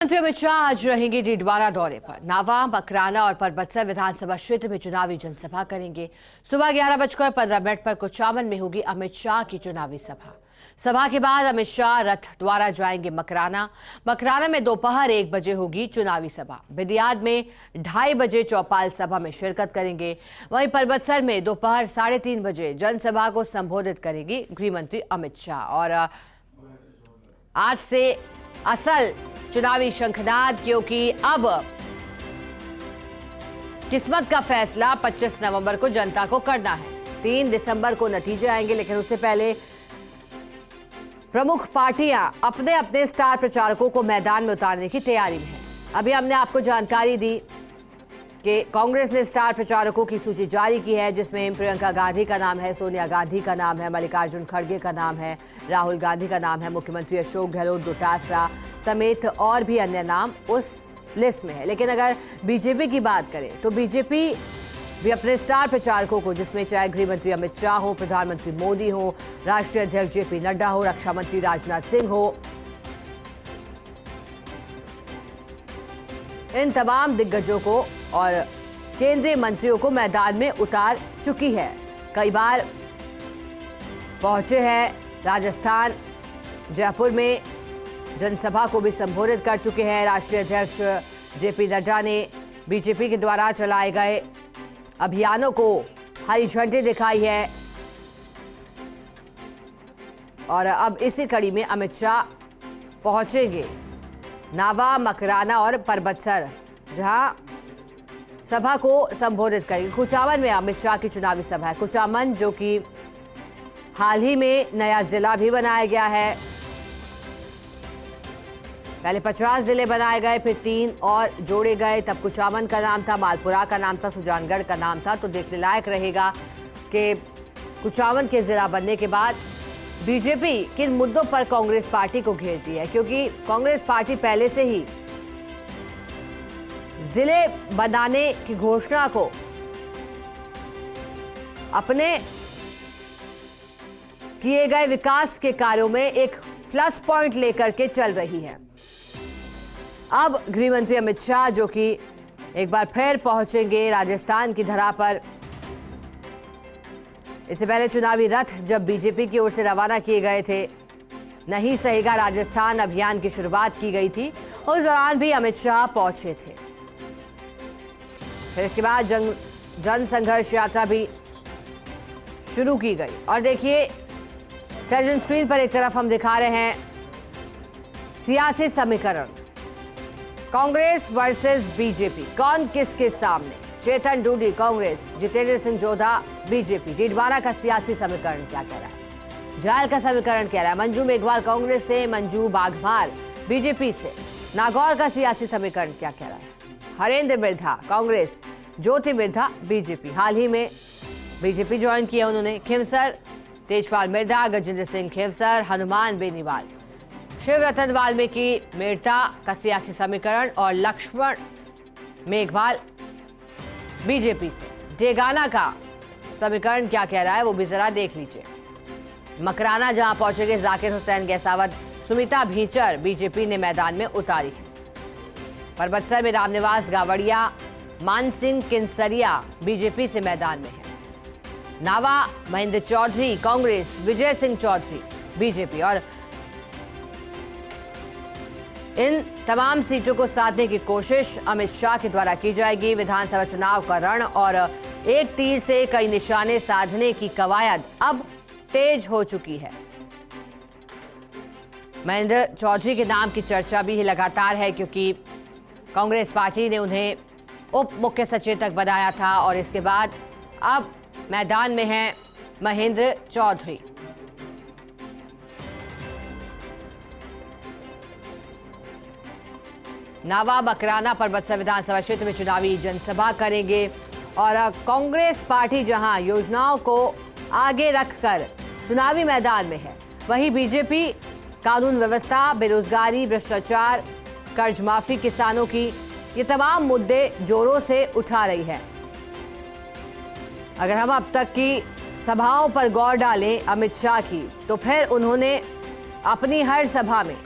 मंत्री अमित शाह आज रहेंगे डीडवाना दौरे पर। नावा, मकराना और परबतसर विधानसभा क्षेत्र में चुनावी जनसभा करेंगे। सुबह 11:15 पर कुचामन में होगी अमित शाह की चुनावी सभा। सभा के बाद अमित शाह रथ द्वारा जाएंगे मकराना। मकराना में दोपहर 1 बजे होगी चुनावी सभा। बेदियाद में 2:30 बजे चौपाल सभा में शिरकत करेंगे। वहीं परबतसर में दोपहर 3:30 बजे जनसभा को संबोधित करेंगी गृह मंत्री अमित शाह। और आज से असल चुनावी शंखनाद, क्योंकि अब किस्मत का फैसला 25 नवंबर को जनता को करना है। 3 दिसंबर को नतीजे आएंगे, लेकिन उससे पहले प्रमुख पार्टियां अपने अपने स्टार प्रचारकों को मैदान में उतारने की तैयारी में है। अभी हमने आपको जानकारी दी कि कांग्रेस ने स्टार प्रचारकों की सूची जारी की है, जिसमें प्रियंका गांधी का नाम है, सोनिया गांधी का नाम है, मल्लिकार्जुन खड़गे का नाम है, राहुल गांधी का नाम है, मुख्यमंत्री अशोक गहलोत, डोटासरा समेत और भी अन्य नाम उस लिस्ट में है। लेकिन अगर बीजेपी की बात करें तो बीजेपी भी अपने स्टार प्रचारकों को, जिसमें चाहे गृह मंत्री अमित शाह हो, प्रधानमंत्री मोदी हो, राष्ट्रीय अध्यक्ष जेपी नड्डा हो, रक्षा मंत्री राजनाथ सिंह हो, इन तमाम दिग्गजों को और केंद्रीय मंत्रियों को मैदान में उतार चुकी है। कई बार पहुंचे हैं राजस्थान, जयपुर में जनसभा को भी संबोधित कर चुके हैं। राष्ट्रीय अध्यक्ष जेपी नड्डा ने बीजेपी के द्वारा चलाए गए अभियानों को हरी झंडी दिखाई है। और अब इसी कड़ी में अमित शाह पहुंचेंगे नावा, मकराना और परबतसर, जहां सभा को संबोधित करेंगे। कुचामन में अमित शाह की चुनावी सभा है। कुचामन, जो कि हाल ही में नया जिला भी बनाया गया है। पहले 50 जिले बनाए गए, फिर 3 और जोड़े गए। तब कुचामन का नाम था, मालपुरा का नाम था, सुजानगढ़ का नाम था। तो देखने लायक रहेगा कि कुचामन के जिला बनने के बाद बीजेपी किन मुद्दों पर कांग्रेस पार्टी को घेरती है, क्योंकि कांग्रेस पार्टी पहले से ही जिले बनाने की घोषणा को अपने किए गए विकास के कार्यों में एक प्लस पॉइंट लेकर के चल रही है। अब गृह मंत्री अमित शाह, जो कि एक बार फिर पहुंचेंगे राजस्थान की धरा पर। इससे पहले चुनावी रथ जब बीजेपी की ओर से रवाना किए गए थे, नहीं सहेगा राजस्थान अभियान की शुरुआत की गई थी। उस दौरान भी अमित शाह पहुंचे थे। फिर इसके बाद जन संघर्ष यात्रा भी शुरू की गई। और देखिए, टेलीविजन स्क्रीन पर एक तरफ हम दिखा रहे हैं सियासी समीकरण, कांग्रेस वर्सेस बीजेपी, कौन किसके सामने। चेतन डूडी कांग्रेस, जितेंद्र सिंह जोधा बीजेपी। डीडवाना का सियासी समीकरण क्या कह रहा है, जायल का समीकरण क्या रहा है। मंजू मेघवाल कांग्रेस से, मंजू बाघमार बीजेपी से। नागौर का सियासी समीकरण क्या कह रहा है। हरेंद्र मिर्धा कांग्रेस, ज्योति मिर्धा बीजेपी, हाल ही में बीजेपी ज्वाइन किया उन्होंने। खिमसर तेजपाल मिर्धा, गजेंद्र सिंह खिमसर, हनुमान बेनीवाल, शिवरतन वाल्मीकि मेड़ता का सियासी समीकरण। और लक्ष्मण मेघवाल बीजेपी से। डेगाना का समीकरण क्या कह रहा है वो भी जरा देख लीजिए। मकराना जहां पहुंचेंगे जाकिर हुसैन गैसावत, सुमिता भीचर बीजेपी ने मैदान में उतारी है। परबतसर में रामनिवास गावड़िया, मानसिंह किनसरिया बीजेपी से मैदान में है। नावा महेंद्र चौधरी कांग्रेस, विजय सिंह चौधरी बीजेपी। और इन तमाम सीटों को साधने की कोशिश अमित शाह के द्वारा की जाएगी। विधानसभा चुनाव का रण और एक तीर से कई निशाने साधने की कवायद अब तेज हो चुकी है। महेंद्र चौधरी के नाम की चर्चा भी लगातार है, क्योंकि कांग्रेस पार्टी ने उन्हें उप मुख्य सचेतक बनाया था। और इसके बाद अब मैदान में हैं महेंद्र चौधरी। नावा, मकराना, परबतसर विधानसभा क्षेत्र में चुनावी जनसभा करेंगे। और कांग्रेस पार्टी जहां योजनाओं को आगे रखकर चुनावी मैदान में है, वहीं बीजेपी कानून व्यवस्था, बेरोजगारी, भ्रष्टाचार, कर्ज माफी, किसानों की, ये तमाम मुद्दे जोरों से उठा रही है। अगर हम अब तक की सभाओं पर गौर डालें अमित शाह की, तो फिर उन्होंने अपनी हर सभा में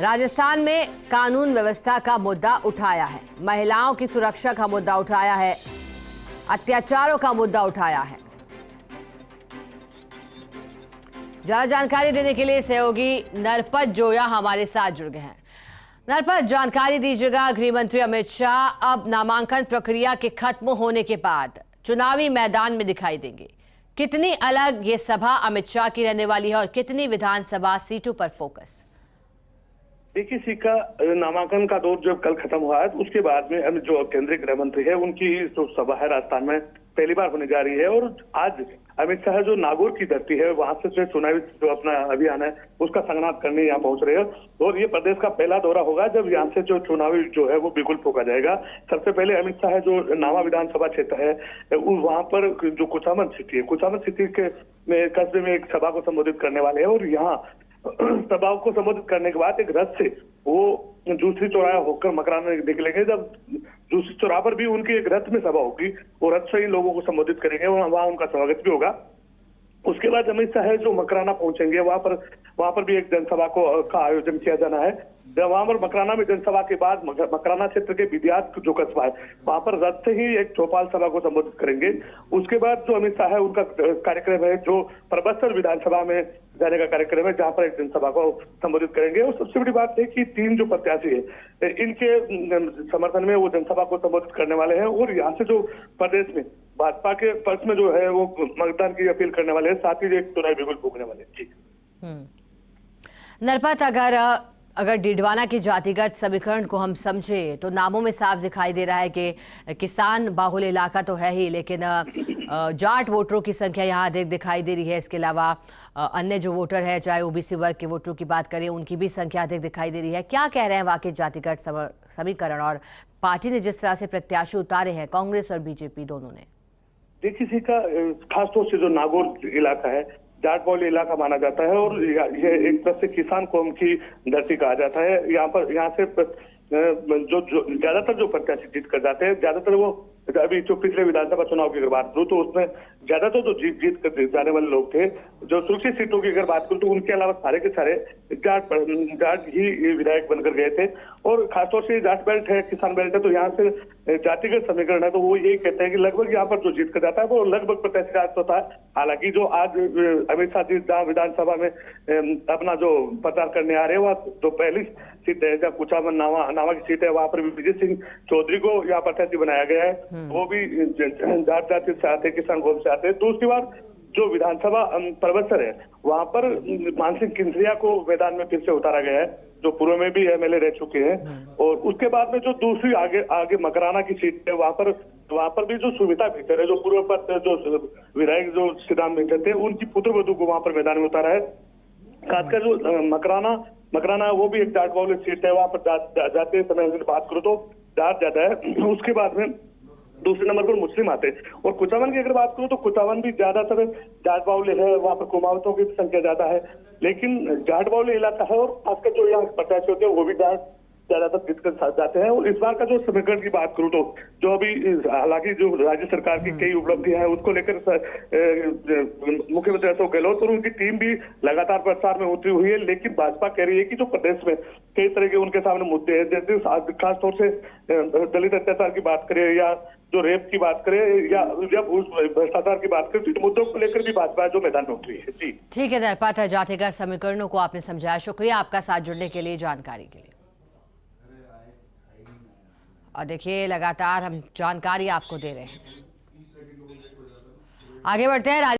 राजस्थान में कानून व्यवस्था का मुद्दा उठाया है, महिलाओं की सुरक्षा का मुद्दा उठाया है, अत्याचारों का मुद्दा उठाया है। ज्यादा जानकारी देने के लिए सहयोगी नरपत जोया हमारे साथ जुड़ गए हैं। नरपत, जानकारी दीजिएगा। गृह मंत्री अमित शाह अब नामांकन प्रक्रिया के खत्म होने के बाद चुनावी मैदान में दिखाई देंगे। कितनी अलग ये सभा अमित शाह की रहने वाली है और कितनी विधानसभा सीटों पर फोकस? देखिए, सिक्का नामांकन का दौर जब कल खत्म हुआ है तो उसके बाद में अमित जो केंद्रीय गृह मंत्री है उनकी जो सभा है राजस्थान में पहली बार होने जा रही है। और आज अमित शाह जो नागौर की धरती है वहां से चुनावी जो अपना अभियान है उसका संगनाद करने यहाँ पहुंच रहे हैं। और ये प्रदेश का पहला दौरा होगा जब यहाँ से जो चुनावी जो है वो बिल्कुल फूका जाएगा। सबसे पहले अमित शाह जो नावा विधानसभा क्षेत्र है वहां पर जो कुचामन सिटी है, कुचामन सिटी के कस्बे में एक सभा को संबोधित करने वाले हैं। और यहाँ सभा को संबोधित करने के बाद एक रथ से वो दूसरी चौराहा होकर मकराना निकलेंगे। जब दूसरी चौराहा पर भी उनकी एक रथ में सभा होगी, वो रथ से ही लोगों को संबोधित करेंगे, वहां उनका स्वागत भी होगा। उसके बाद अमित शाह जो मकराना पहुंचेंगे वहां पर भी एक जनसभा का आयोजन किया जाना है। वहां पर मकराना में जनसभा के बाद मकराना क्षेत्र के विद्यात जो कस्बा है वहां पर रथ से ही एक चौपाल सभा को संबोधित करेंगे। उसके बाद जो अमित शाह है उनका कार्यक्रम है जो परबत्सर विधानसभा में जाने का कार्यक्रम है, जहां पर एक जनसभा को संबोधित करेंगे। और सबसे बड़ी बात है कि 3 जो प्रत्याशी है इनके समर्थन में वो जनसभा को संबोधित करने वाले हैं। और यहाँ से जो प्रदेश में भाजपा के पक्ष में जो है वो मतदान की अपील करने वाले हैं, साथ ही एक चुनावी बिगुल फूकने वाले हैं। नरपत, अगर डीडवाना के जातिगत समीकरण को हम समझे तो नामों में साफ दिखाई दे रहा है कि किसान बाहुल इलाका तो है ही, लेकिन जाट वोटरों की संख्या यहाँ अधिक दिखाई दे रही है। इसके अलावा अन्य जो वोटर है, चाहे ओबीसी वर्ग के वोटरों की बात करें, उनकी भी संख्या अधिक दिखाई दे रही है। क्या कह रहे हैं वाकई जातिगत समीकरण, और पार्टी ने जिस तरह से प्रत्याशी उतारे हैं कांग्रेस और बीजेपी दोनों ने? देखिए, इसका खासतौर से जो नागौर इलाका है जाट बहुल इलाका माना जाता है और ये एक तरह से किसान कौम की धरती कहा जाता है। यहाँ से जो ज्यादातर जो प्रत्याशी जीत कर जाते हैं, ज्यादातर वो अभी जो पिछले विधानसभा चुनाव की अगर बात करूँ तो उसमें ज्यादातर जो जीत कर जाने वाले लोग थे, जो सुरक्षित सीटों की अगर बात करूँ तो उनके अलावा सारे के सारे जाट ही विधायक बनकर गए थे। और खासतौर से जाट बेल्ट है, किसान बेल्ट है, तो यहाँ से जातिगत समीकरण है तो वो यही कहते हैं कि लगभग यहाँ पर जो जीत कर जाता है वो लगभग प्रत्याशी राज होता है। हालांकि जो आज अमित शाह जी विधानसभा में अपना जो प्रचार करने आ रहे हैं वह जो पहली सीट है जब कुचामन नावा की सीट है वहां पर विजय सिंह चौधरी को यहाँ प्रत्याशी बनाया गया है। वो भी जाट जाति से आते, किसान कौम से आते हैं। दूसरी बार जो विधानसभा परबत्सर है वहां पर मानसिंह किंसरिया को मैदान में फिर से उतारा गया है, जो पूर्व में भी एमएलए रह चुके हैं। और उसके बाद में जो दूसरी आगे मकराना की सीट है वहां पर भी जो सुमिता भीतर है, जो पूर्व पर जो विधायक जो श्री राम भीतर थे, उनकी पुत्रवधू को वहां पर मैदान में उतारा है। खासकर जो मकराना वो भी एक जाट बहुल सीट है, वहां पर जाते समय बात करो तो जाट ज्यादा है। उसके बाद में दूसरे नंबर पर मुस्लिम आते हैं। और कुचामन की अगर बात करूं तो कुचामन भी ज्यादातर जाट बाहुल्य है, वहां पर कुमावतों की संख्या ज्यादा है, लेकिन जाट बाहुल्य इलाका है। और खासकर जो यहाँ प्रत्याशी होते हैं वो भी जाट ज्यादातर जीत कर जाते हैं। और इस बार का जो समीकरण की बात करूं तो जो अभी हालांकि जो राज्य सरकार की कई उपलब्धियां हैं उसको लेकर मुख्यमंत्री अशोक गहलोत और उनकी टीम भी लगातार प्रचार में उतरी हुई है। लेकिन भाजपा कह रही है कि जो प्रदेश में कई तरह के उनके सामने मुद्दे हैं, जैसे खासतौर से दलित अत्याचार की बात करें या जो रेप की बात करें या जब उस भ्रष्टाचार की बात करें, तो मुद्दों को लेकर भी भाजपा जो मैदान में उतरी है। जी ठीक है नरपत, जातिगत समीकरणों को आपने समझाया, शुक्रिया आपका साथ जुड़ने के लिए, जानकारी के लिए। और देखिए लगातार हम जानकारी आपको दे रहे हैं। आगे बढ़ते हैं।